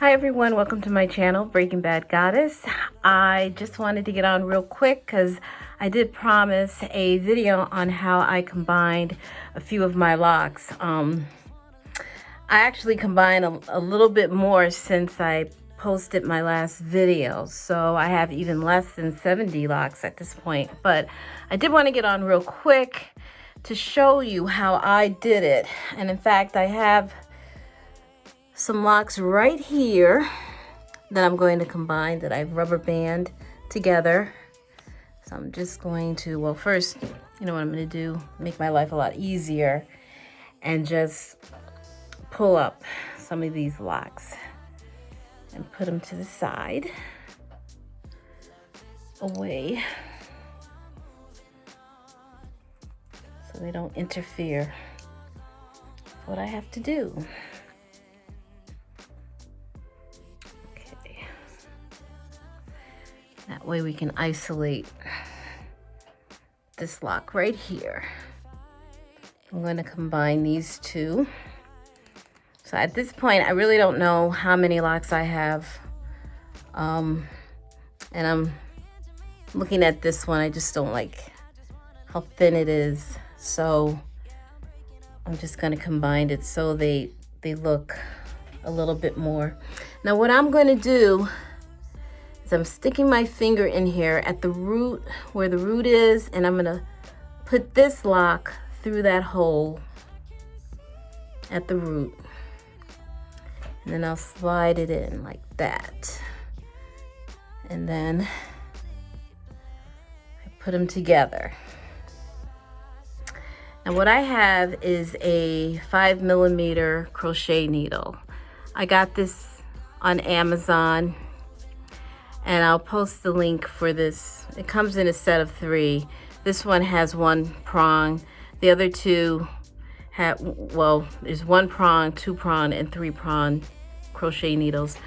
Hi everyone, welcome to my channel, Breaking Bad Goddess. I just wanted to get on real quick because I did promise a video on how I combined a few of my locks. I actually combined a little bit more since I posted my last video, so I have even less than 70 locks at this point. But I did want to get on real quick to show you how I did it. And in fact, I have some locks right here that I'm going to combine, that I've rubber band together. So I'm just going to, well, first, you know what I'm going to do, make my life a lot easier and just pull up some of these locks and put them to the side, away, so they don't interfere with what I have to do. That way we can isolate this lock right here. I'm going to combine these two. So at this point, I really don't know how many locks I have. And I'm looking at this one, I just don't like how thin it is. So I'm just going to combine it so they look a little bit more. Now what I'm going to do, I'm sticking my finger in here at the root, where the root is, and I'm gonna put this lock through that hole at the root. And then I'll slide it in like that. And then I put them together. Now what I have is a 5mm crochet needle. I got this on Amazon, and I'll post the link for this. It comes in a set of 3. This one has 1 prong. The other 2 have, well, there's 1 prong, 2 prong, and 3 prong crochet needles.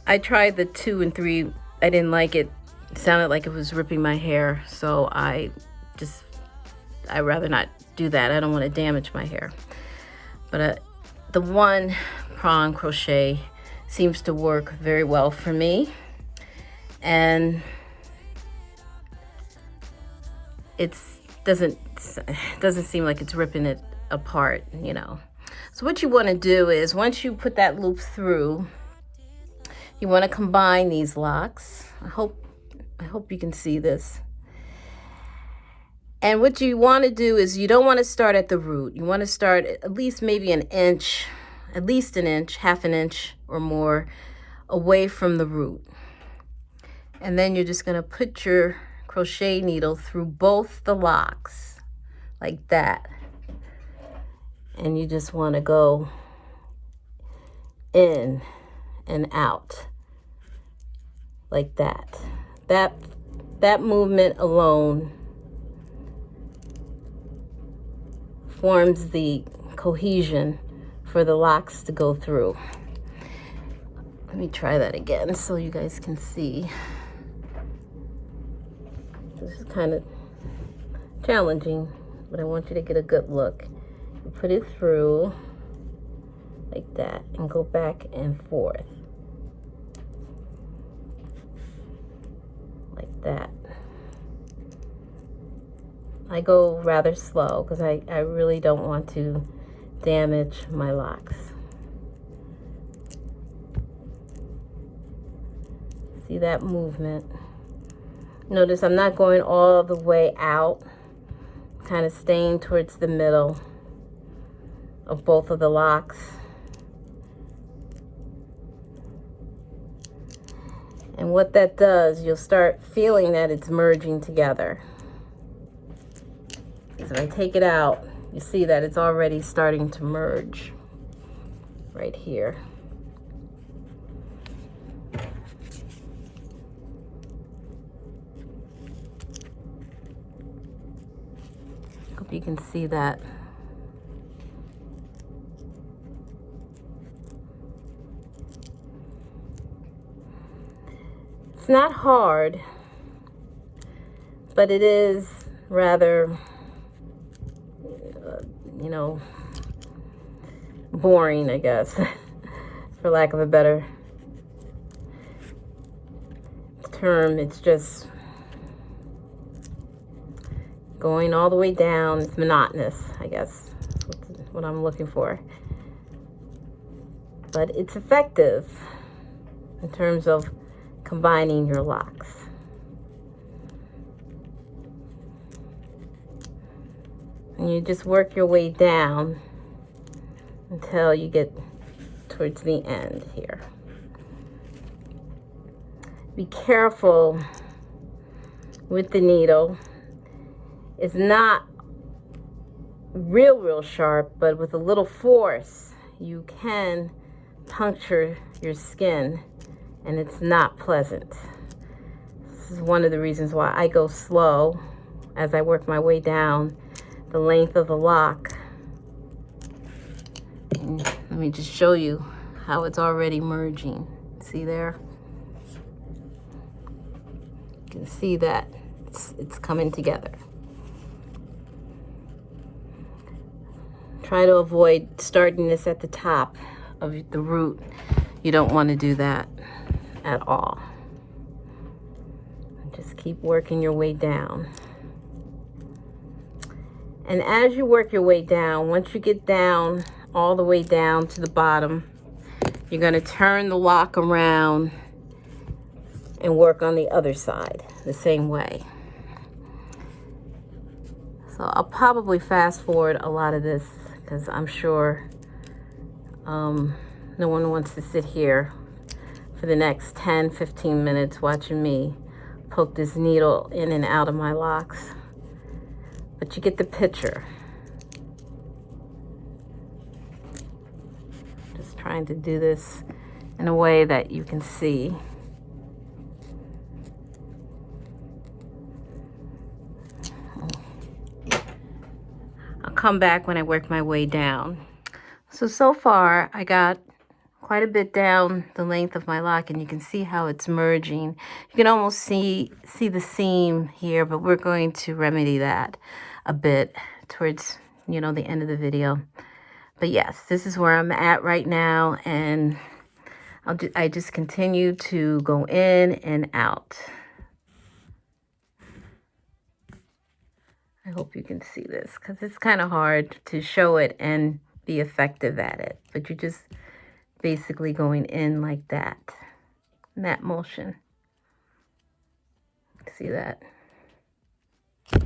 I tried the 2 and 3. I didn't like it. It sounded like it was ripping my hair, so I'd rather not do that. I don't want to damage my hair. But the 1 prong crochet seems to work very well for me. And it doesn't seem like it's ripping it apart, you know. So what you want to do is, once you put that loop through, you want to combine these locks. I hope you can see this. And what you want to do is, you don't want to start at the root. You want to start at least maybe an inch, at least an inch, half an inch or more away from the root. And then you're just going to put your crochet needle through both the locks like that. And you just want to go in and out like that. That movement alone forms the cohesion for the locks to go through. Let me try that again so you guys can see. This is kind of challenging, but I want you to get a good look. You put it through like that and go back and forth like that. I go rather slow because I really don't want to damage my locks. See that movement? Notice I'm not going all the way out, kind of staying towards the middle of both of the locks. And what that does, you'll start feeling that it's merging together. So if I take it out, you see that it's already starting to merge right here. Hope you can see that. It's not hard, but it is rather, you know, boring, I guess, for lack of a better term, it's just going all the way down. It's monotonous, I guess. That's what I'm looking for. But it's effective in terms of combining your locks. And you just work your way down until you get towards the end here. Be careful with the needle. It's not real sharp, but with a little force, you can puncture your skin, and it's not pleasant. This is one of the reasons why I go slow as I work my way down the length of the lock. And let me just show you how it's already merging. See there? You can see that it's coming together. Try to avoid starting this at the top of the root. You don't want to do that at all. Just keep working your way down. And as you work your way down, once you get down, all the way down to the bottom, you're going to turn the lock around and work on the other side the same way. So I'll probably fast forward a lot of this because I'm sure no one wants to sit here for the next 10-15 minutes watching me poke this needle in and out of my locks. But you get the picture. Just trying to do this in a way that you can see. I'll come back when I work my way down. So far I got quite a bit down the length of my lock, and you can see how it's merging. You can almost see the seam here, but we're going to remedy that a bit towards, the end of the video. But yes, this is where I'm at right now, and I just continue to go in and out. I hope you can see this because it's kind of hard to show it and be effective at it, but you just basically going in like that, in that motion. See that? So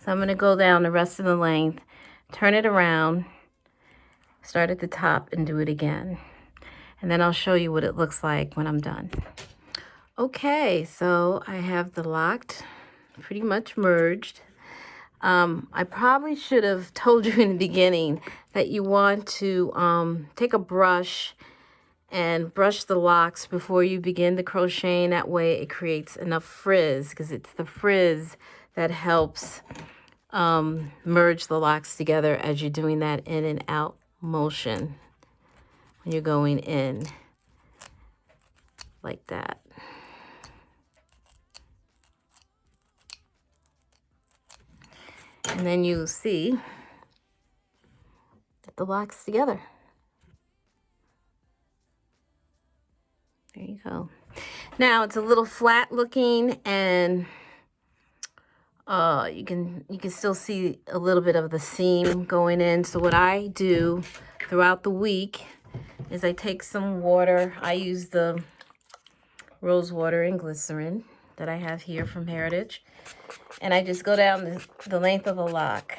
I'm going to go down the rest of the length, turn it around, start at the top and do it again. And then I'll show you what it looks like when I'm done. Okay, so I have the locked pretty much merged. I probably should have told you in the beginning that you want to take a brush and brush the locks before you begin the crocheting. That way it creates enough frizz, because it's the frizz that helps merge the locks together as you're doing that in and out motion when you're going in like that. And then you'll see that the lock's together. There you go. Now it's a little flat looking, and you can still see a little bit of the seam going in. So what I do throughout the week is I take some water. I use the rose water and glycerin that I have here from Heritage. And I just go down the length of the lock.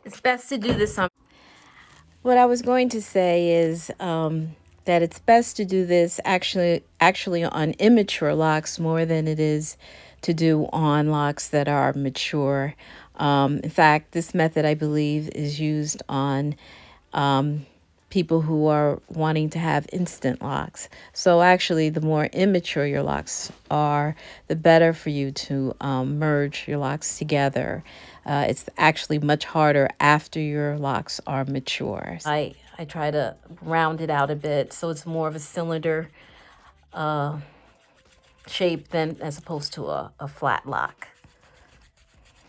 It's best to do this on... What I was going to say is that it's best to do this actually on immature locks more than it is to do on locks that are mature. In fact, this method, I believe, is used on people who are wanting to have instant locks. So actually, the more immature your locks are, the better for you to merge your locks together. It's actually much harder after your locks are mature. I try to round it out a bit so it's more of a cylinder shape than as opposed to a flat lock.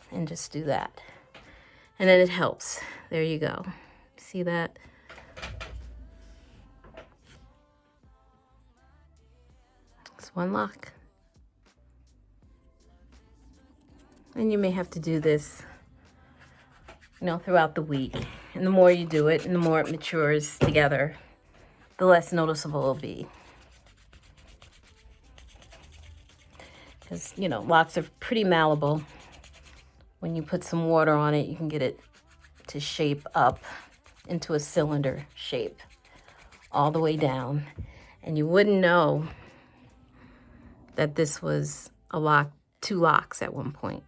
And just do that. And then it helps. There you go. See that? It's one lock. And you may have to do this, you know, throughout the week. And the more you do it and the more it matures together, the less noticeable it'll be. Because, you know, locks are pretty malleable. When you put some water on it, you can get it to shape up into a cylinder shape all the way down. And you wouldn't know that this was a lock, 2 locks at one point.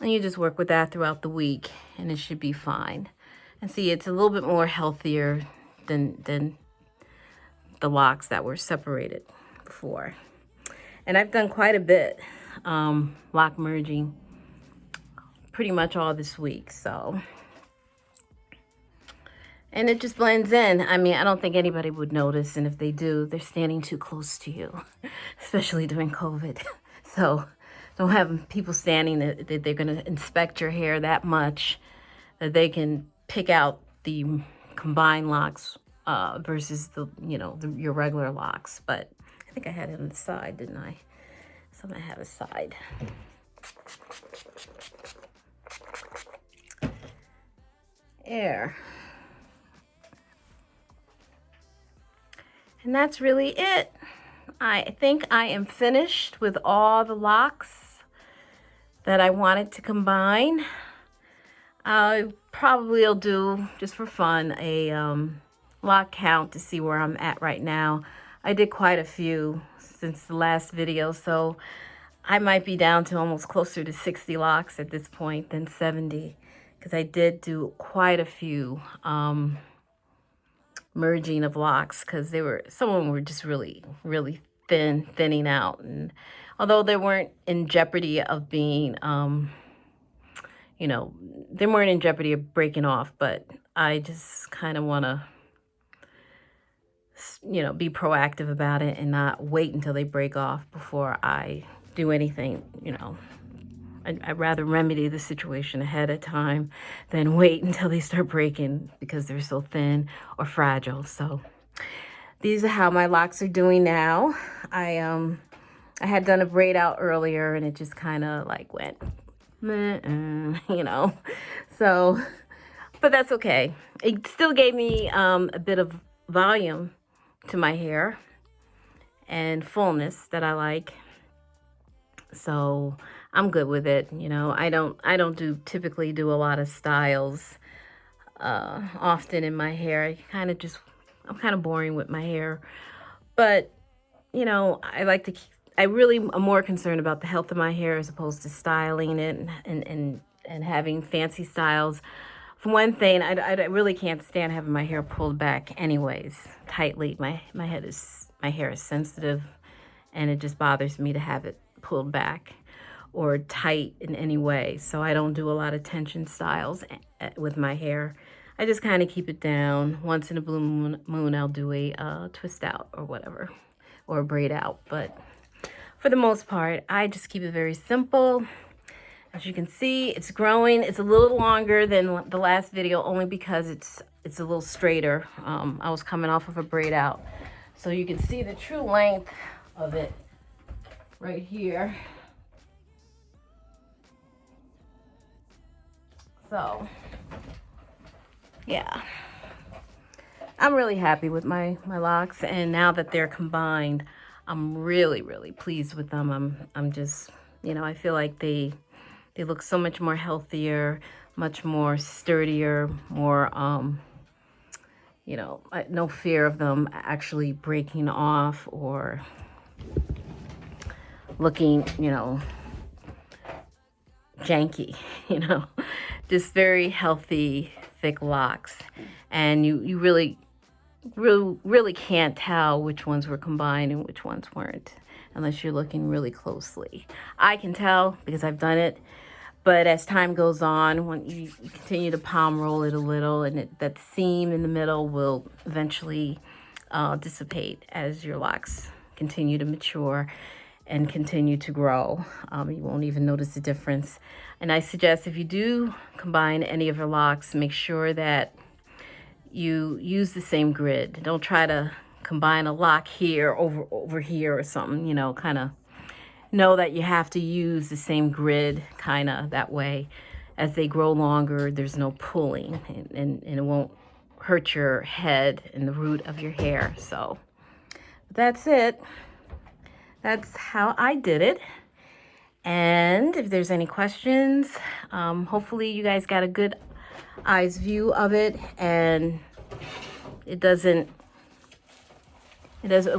And you just work with that throughout the week and it should be fine. And see, it's a little bit more healthier than the locks that were separated before. And I've done quite a bit lock merging pretty much all this week, so. And it just blends in. I mean, I don't think anybody would notice, and if they do, they're standing too close to you, especially during COVID. So don't have people standing that they're going to inspect your hair that much that they can pick out the combined locks versus the, you know, your regular locks. But I think I had it on the side, didn't I? So I have a side. There. And that's really it. I think I am finished with all the locks that I wanted to combine. I probably will do, just for fun, a lock count to see where I'm at right now. I did quite a few since the last video, so I might be down to almost closer to 60 locks at this point than 70, because I did do quite a few merging of locks, because some of them were just really thinning out, and although they weren't in jeopardy of being you know, they weren't in jeopardy of breaking off, but I just kind of want to, you know, be proactive about it and not wait until they break off before I do anything. You know, I'd rather remedy the situation ahead of time than wait until they start breaking because they're so thin or fragile. So these are how my locks are doing now. I had done a braid out earlier and it just kind of like went, you know, so, but that's okay. It still gave me a bit of volume to my hair and fullness that I like. So I'm good with it. You know, I don't typically do a lot of styles often in my hair. I'm kind of boring with my hair, but you know, I really am more concerned about the health of my hair as opposed to styling it and having fancy styles. For one thing, I really can't stand having my hair pulled back anyways, tightly. My hair is sensitive, and it just bothers me to have it pulled back or tight in any way. So I don't do a lot of tension styles with my hair. I just kind of keep it down. Once in a blue moon, I'll do a twist out or whatever, or a braid out. But for the most part, I just keep it very simple. As you can see, it's growing. It's a little longer than the last video, only because it's a little straighter. I was coming off of a braid out. So you can see the true length of it right here. So, yeah. I'm really happy with my locks, and now that they're combined, I'm really pleased with them. I'm just, you know, I feel like they look so much more healthier, much more sturdier, more you know, no fear of them actually breaking off or looking, you know, janky, you know. Just very healthy, thick locks, and you really can't tell which ones were combined and which ones weren't unless you're looking really closely. I can tell because I've done it, but as time goes on, when you continue to palm roll it a little, and that seam in the middle will eventually dissipate as your locks continue to mature. and continue to grow. You won't even notice the difference. And I suggest if you do combine any of your locks, make sure that you use the same grid. Don't try to combine a lock here over here or something, you know, kind of know that you have to use the same grid kind of that way. As they grow longer, there's no pulling, and it won't hurt your head and the root of your hair. So that's it. That's how I did it. And if there's any questions, hopefully you guys got a good eye's view of it, and it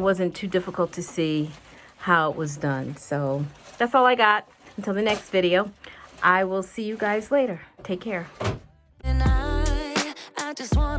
wasn't too difficult to see how it was done. So that's all I got. Until the next video, I will see you guys later. Take care. And I just want